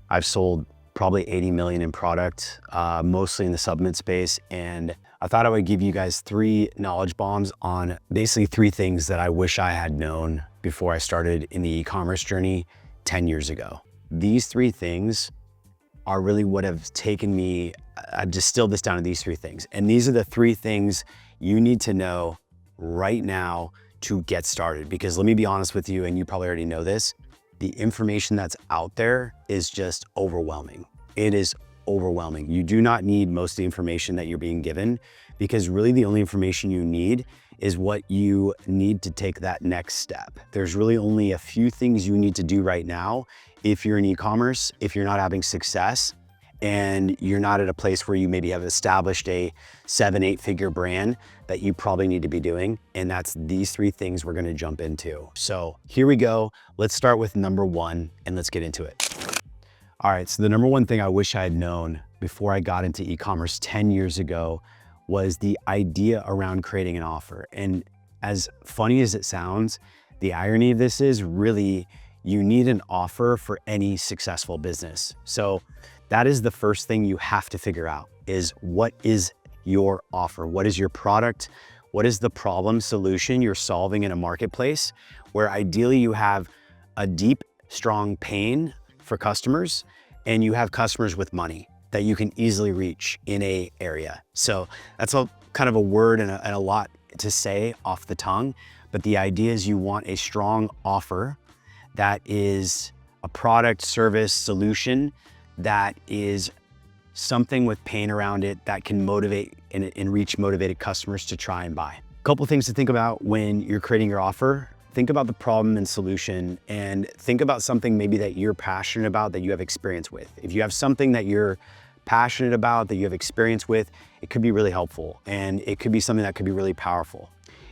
I've sold probably 80 million in product, mostly in the supplement space. And I thought I would give you guys 3 knowledge bombs on basically 3 things that I wish I had known before I started in the e-commerce journey 10 years ago. These 3 things are really what have taken me, I've distilled this down to these 3 things. And these are the 3 things you need to know right now to get started. Because let me be honest with you, and you probably already know this, the information that's out there is just overwhelming. It is overwhelming. You do not need most of the information that you're being given, because really the only information you need is what you need to take that next step. There's really only a few things you need to do right now if you're in e-commerce, if you're not having success, and you're not at a place where you maybe have established a 7-8 figure brand that you probably need to be doing. And that's these 3 things we're gonna jump into. So here we go. Let's start with number 1 and let's get into it. All right, so the number 1 thing I wish I had known before I got into e-commerce 10 years ago was the idea around creating an offer. And as funny as it sounds, the irony of this is really you need an offer for any successful business. So that is the first thing you have to figure out is what is your offer? What is your product? What is the problem solution you're solving in a marketplace where ideally you have a deep, strong pain for customers and you have customers with money that you can easily reach in a area. So that's a kind of a word and a lot to say off the tongue, but the idea is you want a strong offer that is a product, service, solution that is something with pain around it that can motivate and reach motivated customers to try and buy. A couple things to think about when you're creating your offer. Think about the problem and solution, and think about something maybe that you're passionate about that you have experience with. If you have something that you're passionate about, that you have experience with, it could be really helpful, and it could be something that could be really powerful.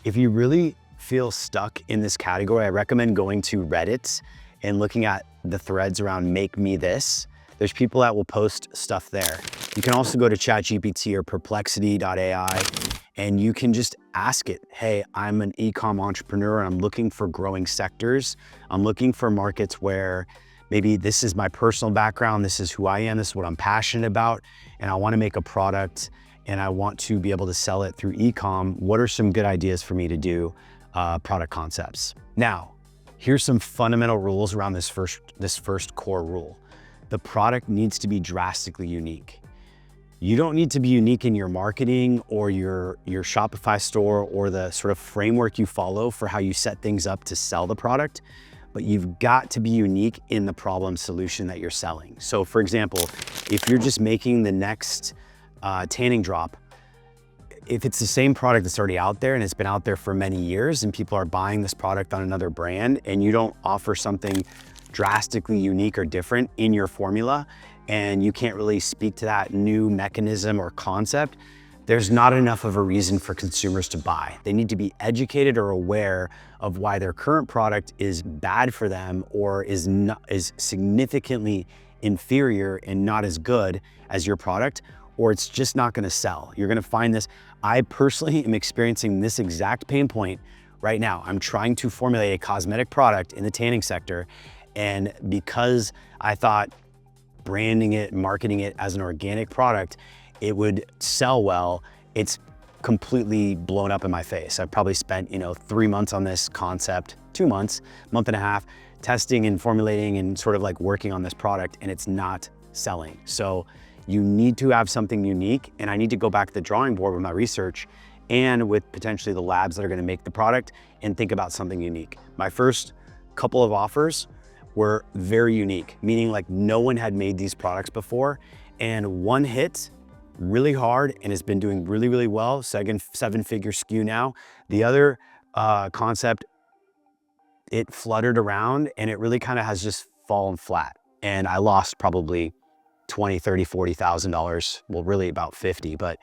If you really feel stuck in this category, I recommend going to Reddit and looking at the threads around Make Me This. There's people that will post stuff there. You can also go to ChatGPT or perplexity.ai and you can just ask it, hey, I'm an e-com entrepreneur and I'm looking for growing sectors. I'm looking for markets where maybe this is my personal background, this is who I am, this is what I'm passionate about, and I wanna make a product and I want to be able to sell it through e-com. What are some good ideas for me to do product concepts? Now, here's some fundamental rules around this first core rule. The product needs to be drastically unique. You don't need to be unique in your marketing or your Shopify store or the sort of framework you follow for how you set things up to sell the product, but you've got to be unique in the problem solution that you're selling. So for example, if you're just making the next tanning drop, if it's the same product that's already out there and it's been out there for many years and people are buying this product on another brand and you don't offer something drastically unique or different in your formula, and you can't really speak to that new mechanism or concept, there's not enough of a reason for consumers to buy. They need to be educated or aware of why their current product is bad for them or is significantly inferior and not as good as your product, or it's just not gonna sell. You're gonna find this. I personally am experiencing this exact pain point right now. I'm trying to formulate a cosmetic product in the tanning sector, and because I thought branding it, marketing it as an organic product, it would sell well, it's completely blown up in my face. I've probably spent 3 months on this concept, 2 months, month and a half, testing and formulating and sort of like working on this product, and it's not selling. So you need to have something unique, and I need to go back to the drawing board with my research and with potentially the labs that are gonna make the product and think about something unique. My first couple of offers were very unique, meaning like no one had made these products before, and one hit really hard and has been doing really, really well, 7-figure SKU now. The other concept, it fluttered around and it really kind of has just fallen flat. And I lost probably $20, $30, $40,000. Well, really about 50, but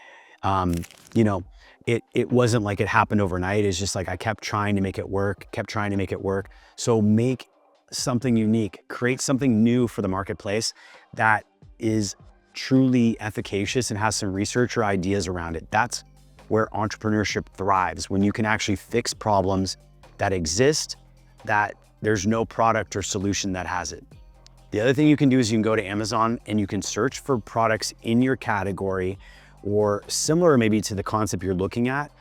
it wasn't like it happened overnight. It's just like I kept trying to make it work, kept trying to make it work. So make something unique, create something new for the marketplace that is truly efficacious and has some research or ideas around it. That's where entrepreneurship thrives, when you can actually fix problems that exist, that there's no product or solution that has it. The other thing you can do is you can go to Amazon and you can search for products in your category or similar maybe to the concept you're looking at,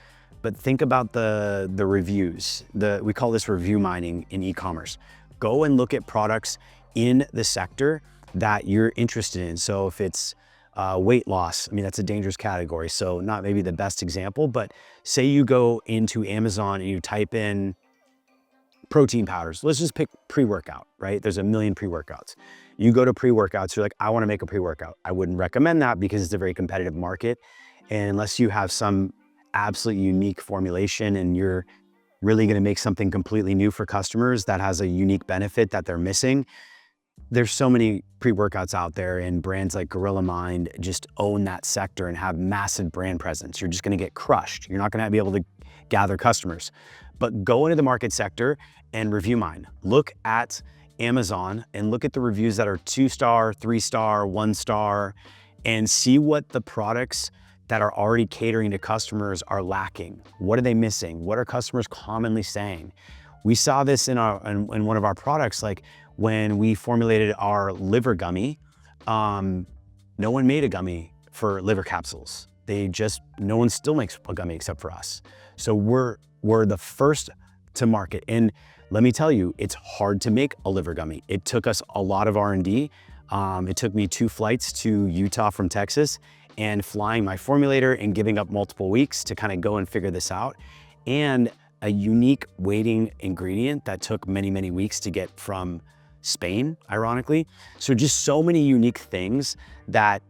but think about the reviews. We call this review mining in e-commerce. Go and look at products in the sector that you're interested in. So if it's weight loss, I mean, that's a dangerous category. So not maybe the best example, but say you go into Amazon and you type in protein powders. Let's just pick pre-workout, right? There's a million pre-workouts. You go to pre-workouts, you're like, I want to make a pre-workout. I wouldn't recommend that because it's a very competitive market. And unless you have some absolutely unique formulation and you're really going to make something completely new for customers that has a unique benefit that they're missing, there's so many pre-workouts out there, and brands like Gorilla Mind just own that sector and have massive brand presence. You're just going to get crushed. You're not going to be able to gather customers. But go into the market sector and review mine. Look at Amazon and look at the reviews that are 2-star, 3-star, 1-star, and see what the products that are already catering to customers are lacking. What are they missing? What are customers commonly saying? We saw this in one of our products, like when we formulated our liver gummy, no one made a gummy for liver capsules. No one still makes a gummy except for us. So we're the first to market. And let me tell you, it's hard to make a liver gummy. It took us a lot of R&D. It took me 2 flights to Utah from Texas and flying my formulator and giving up multiple weeks to kind of go and figure this out. And a unique waiting ingredient that took many, many weeks to get from Spain, ironically. So just so many unique things that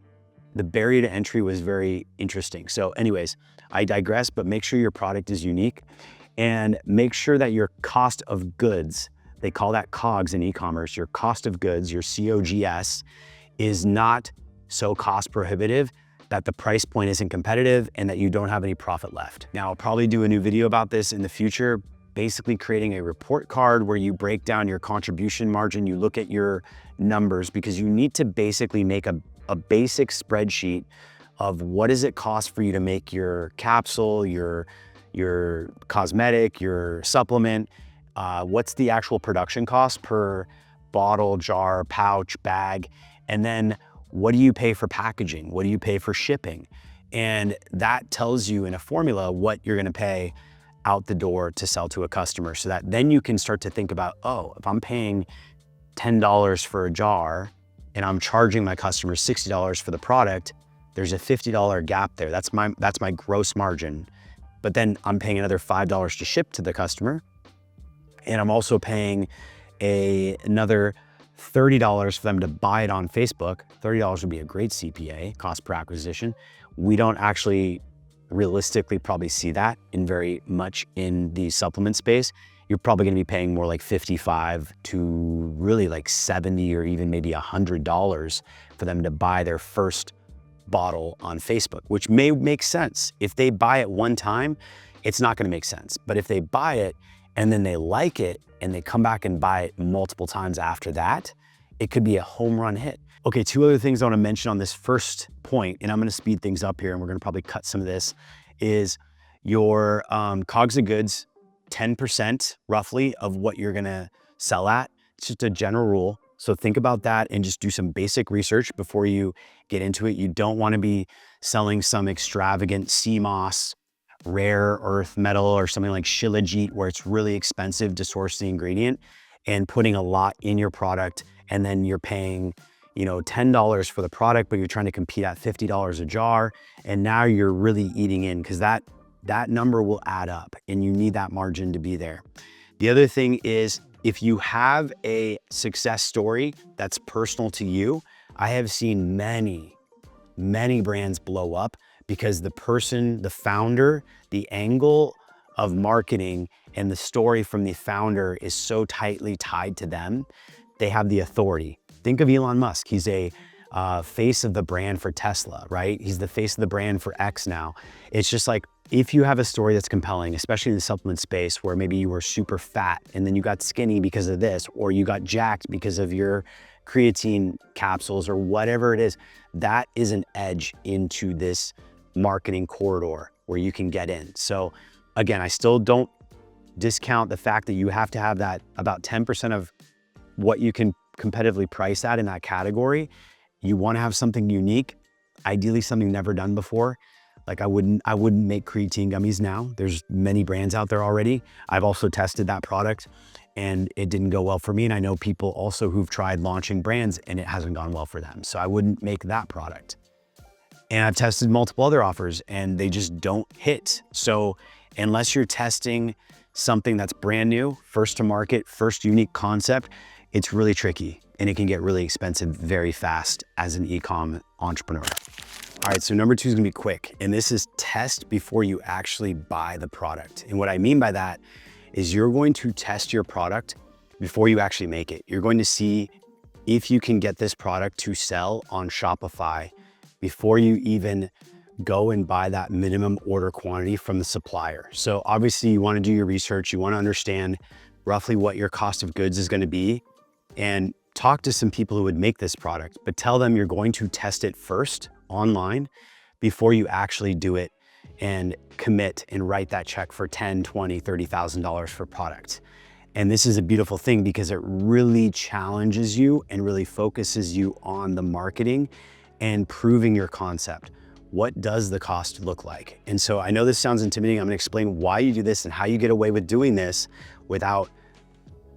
the barrier to entry was very interesting. So anyways, I digress, but make sure your product is unique and make sure that your cost of goods, they call that COGS in e-commerce, your cost of goods, your COGS, is not so cost prohibitive that the price point isn't competitive and that you don't have any profit left. Now, I'll probably do a new video about this in the future, basically creating a report card where you break down your contribution margin, you look at your numbers, because you need to basically make a basic spreadsheet of what does it cost for you to make your capsule, your cosmetic, your supplement, what's the actual production cost per bottle, jar, pouch, bag, and then what do you pay for packaging? What do you pay for shipping? And that tells you in a formula what you're gonna pay out the door to sell to a customer, so that then you can start to think about, oh, if I'm paying $10 for a jar and I'm charging my customers $60 for the product, there's a $50 gap there. That's my gross margin. But then I'm paying another $5 to ship to the customer. And I'm also paying another $30 for them to buy it on Facebook. $30 would be a great CPA, cost per acquisition. We don't actually realistically probably see that very much in the supplement space. You're probably gonna be paying more like $55 to really like $70 or even maybe $100 for them to buy their first bottle on Facebook, which may make sense. If they buy it one time, it's not gonna make sense. But if they buy it and then they like it and they come back and buy it multiple times after that, it could be a home run hit. Okay, 2 other things I wanna mention on this first point, and I'm gonna speed things up here and we're gonna probably cut some of this, is your COGS of goods, 10% roughly of what you're gonna sell at. It's just a general rule. So think about that and just do some basic research before you get into it. You don't wanna be selling some extravagant CMOS, rare earth metal, or something like shilajit where it's really expensive to source the ingredient and putting a lot in your product, and then you're paying, $10 for the product, but you're trying to compete at $50 a jar, and now you're really eating in, because that number will add up and you need that margin to be there. The other thing is, if you have a success story that's personal to you, I have seen many brands blow up because the person, the founder, the angle of marketing and the story from the founder is so tightly tied to them. They have the authority. Think of Elon Musk. He's a face of the brand for Tesla, right? He's the face of the brand for X now. It's just like, if you have a story that's compelling, especially in the supplement space where maybe you were super fat and then you got skinny because of this, or you got jacked because of your creatine capsules or whatever it is, that is an edge into this marketing corridor where you can get in. So again, I still don't discount the fact that you have to have that about 10% of what you can competitively price at in that category, you want to have something unique, ideally something never done before. Like I wouldn't make creatine gummies now. There's many brands out there already. I've also tested that product and it didn't go well for me. And I know people also who've tried launching brands and it hasn't gone well for them. So I wouldn't make that product. And I've tested multiple other offers and they just don't hit. So unless you're testing something that's brand new, first to market, first unique concept, it's really tricky and it can get really expensive very fast as an e-com entrepreneur. All right, so number 2 is gonna be quick. And this is test before you actually buy the product. And what I mean by that is you're going to test your product before you actually make it. You're going to see if you can get this product to sell on Shopify before you even go and buy that minimum order quantity from the supplier. So obviously you wanna do your research, you wanna understand roughly what your cost of goods is gonna be and talk to some people who would make this product, but tell them you're going to test it first online before you actually do it and commit and write that check for $10,000, $20,000, $30,000 for product. And this is a beautiful thing because it really challenges you and really focuses you on the marketing and proving your concept. What does the cost look like? And so I know this sounds intimidating. I'm gonna explain why you do this and how you get away with doing this without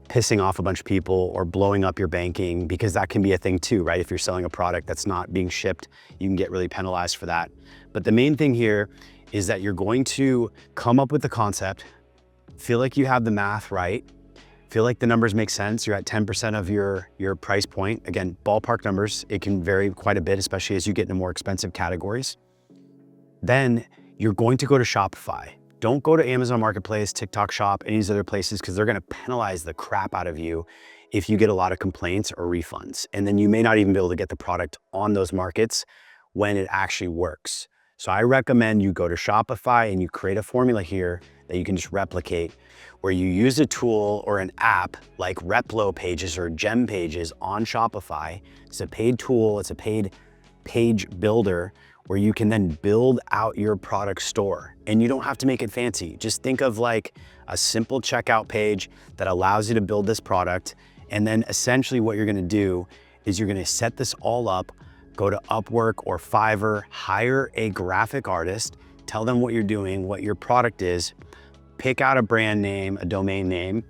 pissing off a bunch of people or blowing up your banking, because that can be a thing too, right? If you're selling a product that's not being shipped, you can get really penalized for that. But the main thing here is that you're going to come up with the concept, feel like you have the math right, feel like the numbers make sense. You're at 10% of your price point. Again, ballpark numbers, it can vary quite a bit, especially as you get into more expensive categories. Then you're going to go to Shopify. Don't go to Amazon Marketplace, TikTok Shop, any of these other places, because they're gonna penalize the crap out of you if you get a lot of complaints or refunds. And then you may not even be able to get the product on those markets when it actually works. So I recommend you go to Shopify and you create a formula here that you can just replicate, where you use a tool or an app like Replo Pages or Gem Pages on Shopify. It's a paid tool, it's a paid page builder where you can then build out your product store. And you don't have to make it fancy. Just think of like a simple checkout page that allows you to build this product. And then essentially what you're gonna do is you're gonna set this all up, go to Upwork or Fiverr, hire a graphic artist, tell them what you're doing, what your product is, pick out a brand name, a domain name,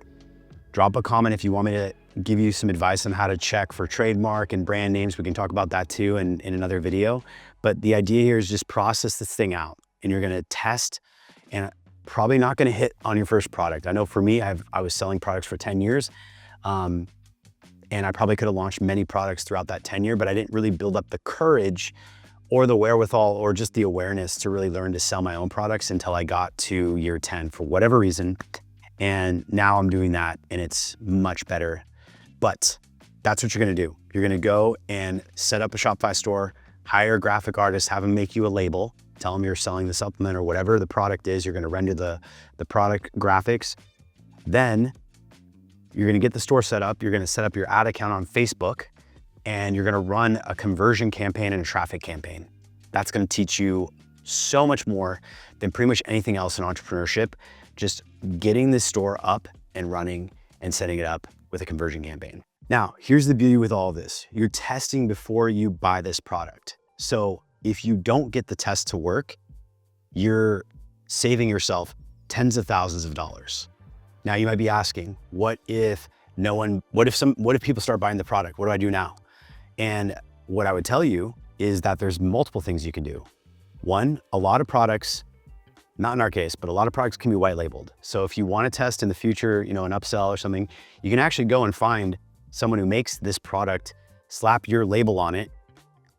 drop a comment if you want me to give you some advice on how to check for trademark and brand names. We can talk about that too in another video. But the idea here is just process this thing out and you're gonna test and probably not gonna hit on your first product. I know for me, I was selling products for 10 years and I probably could have launched many products throughout that tenure, but I didn't really build up the courage or the wherewithal or just the awareness to really learn to sell my own products until I got to year 10 for whatever reason. And now I'm doing that and it's much better. But that's what you're gonna do. You're gonna go and set up a Shopify store, hire a graphic artist, have them make you a label, tell them you're selling the supplement or whatever the product is, you're gonna render the product graphics. Then you're gonna get the store set up, you're gonna set up your ad account on Facebook, and you're gonna run a conversion campaign and a traffic campaign. That's gonna teach you so much more than pretty much anything else in entrepreneurship, just getting this store up and running and setting it up with a conversion campaign. Now, here's the beauty with all of this. You're testing before you buy this product. So if you don't get the test to work, you're saving yourself tens of thousands of dollars. Now you might be asking, what if people start buying the product? What do I do now? And what I would tell you is that there's multiple things you can do. One, a lot of products, not in our case, but a lot of products can be white labeled. So if you want to test in the future, an upsell or something, you can actually go and find someone who makes this product, slap your label on it,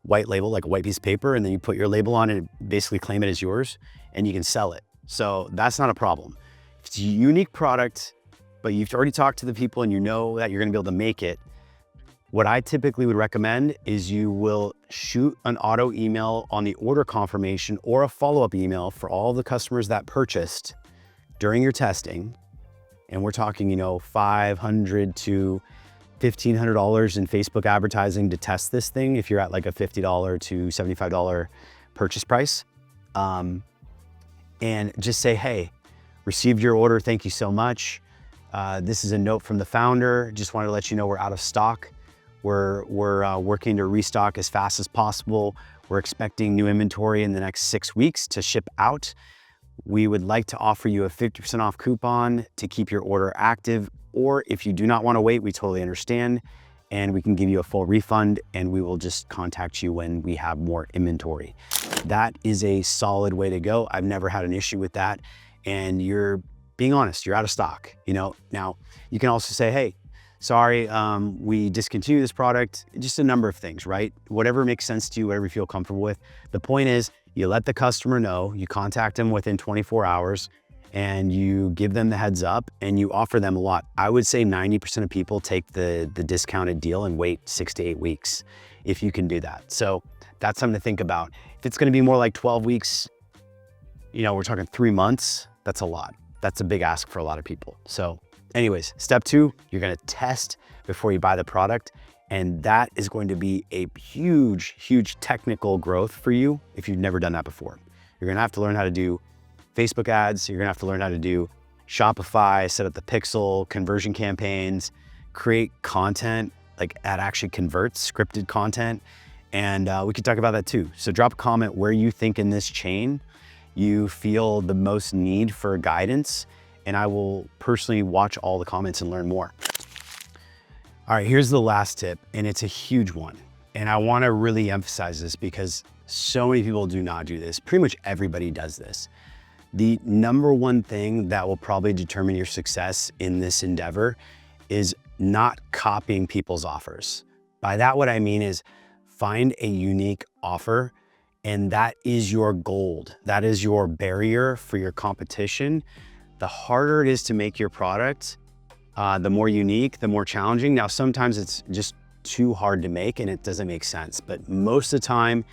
white label, like a white piece of paper, and then you put your label on it and basically claim it as yours, and you can sell it. So that's not a problem. If it's a unique product, but you've already talked to the people and you know that you're gonna be able to make it, what I typically would recommend is you will shoot an auto email on the order confirmation or a follow-up email for all the customers that purchased during your testing. And we're talking, $500 to $1,500 in Facebook advertising to test this thing if you're at like a $50 to $75 purchase price. And just say, hey, received your order, thank you so much. This is a note from the founder. Just wanted to let you know we're out of stock. We're working to restock as fast as possible. We're expecting new inventory in the next 6 weeks to ship out. We would like to offer you a 50% off coupon to keep your order active, or if you do not want to wait, we totally understand, and we can give you a full refund, and we will just contact you when we have more inventory. That is a solid way to go. I've never had an issue with that, and you're being honest, you're out of stock. Now you can also say, hey, sorry, we discontinued this product, just a number of things, right? Whatever makes sense to you, whatever you feel comfortable with. The point is, you let the customer know, you contact them within 24 hours, and you give them the heads up, and you offer them a lot. I would say 90% of people take the discounted deal and wait 6 to 8 weeks, if you can do that. So that's something to think about. If it's gonna be more like 12 weeks, we're talking 3 months, that's a lot. That's a big ask for a lot of people. So anyways, step 2, you're gonna test before you buy the product. And that is going to be a huge, huge technical growth for you if you've never done that before. You're gonna have to learn how to do Facebook ads. You're gonna have to learn how to do Shopify, set up the pixel, conversion campaigns, create content like that actually converts, scripted content. And we could talk about that too. So drop a comment where you think in this chain you feel the most need for guidance, and I will personally watch all the comments and learn more. All right, here's the last tip, and it's a huge one. And I wanna really emphasize this because so many people do not do this. Pretty much everybody does this. The number one thing that will probably determine your success in this endeavor is not copying people's offers. By that, what I mean is find a unique offer, and that is your gold. That is your barrier for your competition. The harder it is to make your product, the more unique, the more challenging. Now, sometimes it's just too hard to make and it doesn't make sense. But most of the time,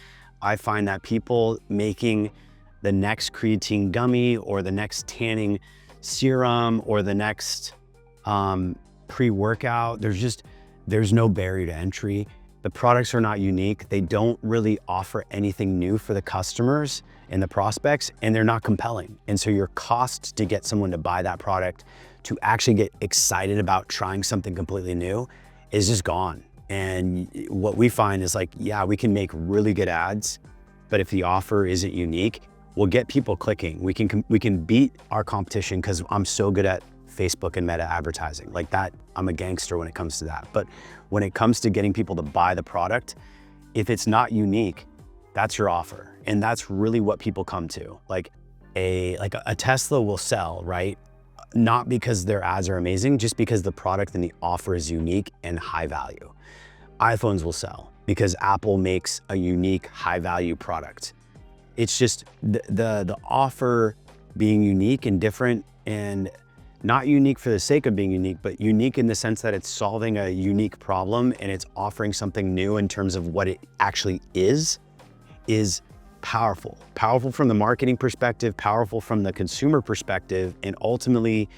I find that people making the next creatine gummy or the next tanning serum or the next pre-workout, there's no barrier to entry. The products are not unique. They don't really offer anything new for the customers and the prospects, and they're not compelling. And so your cost to get someone to buy that product, to actually get excited about trying something completely new, is just gone. And what we find is like, yeah, we can make really good ads, but if the offer isn't unique, we'll get people clicking. We can beat our competition because I'm so good at Facebook and meta advertising. Like that, I'm a gangster when it comes to that. But when it comes to getting people to buy the product, if it's not unique, that's your offer. And that's really what people come to. Like a Tesla will sell, right? Not because their ads are amazing, just because the product and the offer is unique and high value. iPhones will sell because Apple makes a unique high value product. It's just the offer being unique and different, and not unique for the sake of being unique, but unique in the sense that it's solving a unique problem and it's offering something new in terms of what it actually is powerful. Powerful from the marketing perspective, powerful from the consumer perspective, and ultimately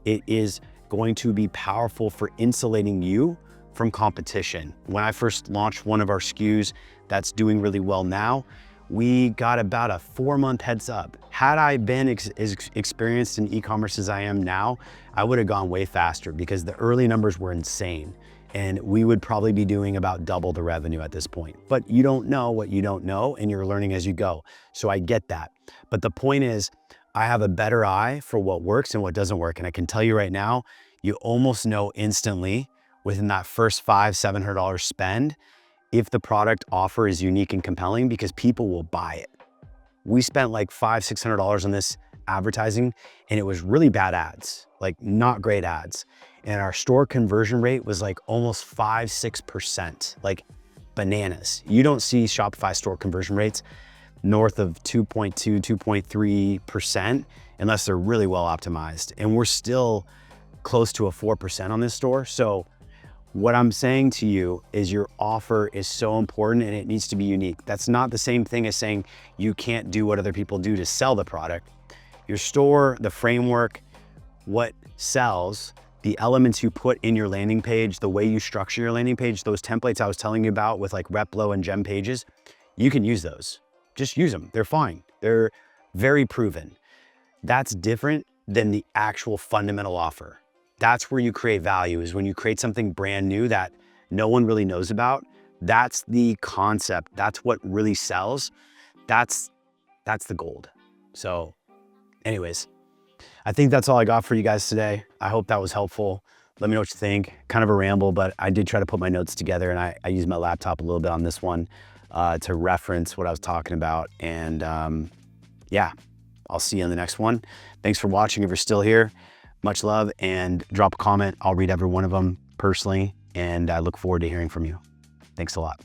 it is going to be powerful for insulating you from competition. When I first launched one of our SKUs that's doing really well now, we got about a 4-month heads up. Had I been as experienced in e-commerce as I am now, I would have gone way faster because the early numbers were insane. And we would probably be doing about double the revenue at this point. But you don't know what you don't know, and you're learning as you go. So I get that. But the point is, I have a better eye for what works and what doesn't work. And I can tell you right now, you almost know instantly within that first $500-700 spend if the product offer is unique and compelling, because people will buy it. We spent like $500-600 on this advertising, and it was really bad ads, like not great ads. And our store conversion rate was like almost 5-6%, like bananas. You don't see Shopify store conversion rates north of 2.2, 2.3% unless they're really well optimized. And we're still close to a 4% on this store. So what I'm saying to you is your offer is so important and it needs to be unique. That's not the same thing as saying you can't do what other people do to sell the product. Your store, the framework, what sells, the elements you put in your landing page, the way you structure your landing page, those templates I was telling you about with like Replo and Gem Pages, you can use those. Just use them, they're fine. They're very proven. That's different than the actual fundamental offer. That's where you create value, is when you create something brand new that no one really knows about. That's the concept. That's what really sells. That's the gold. So anyways, I think that's all I got for you guys today. I hope that was helpful. Let me know what you think. Kind of a ramble, but I did try to put my notes together, and I used my laptop a little bit on this one to reference what I was talking about. And yeah, I'll see you on the next one. Thanks for watching. If you're still here, much love, and drop a comment. I'll read every one of them personally, and I look forward to hearing from you. Thanks a lot.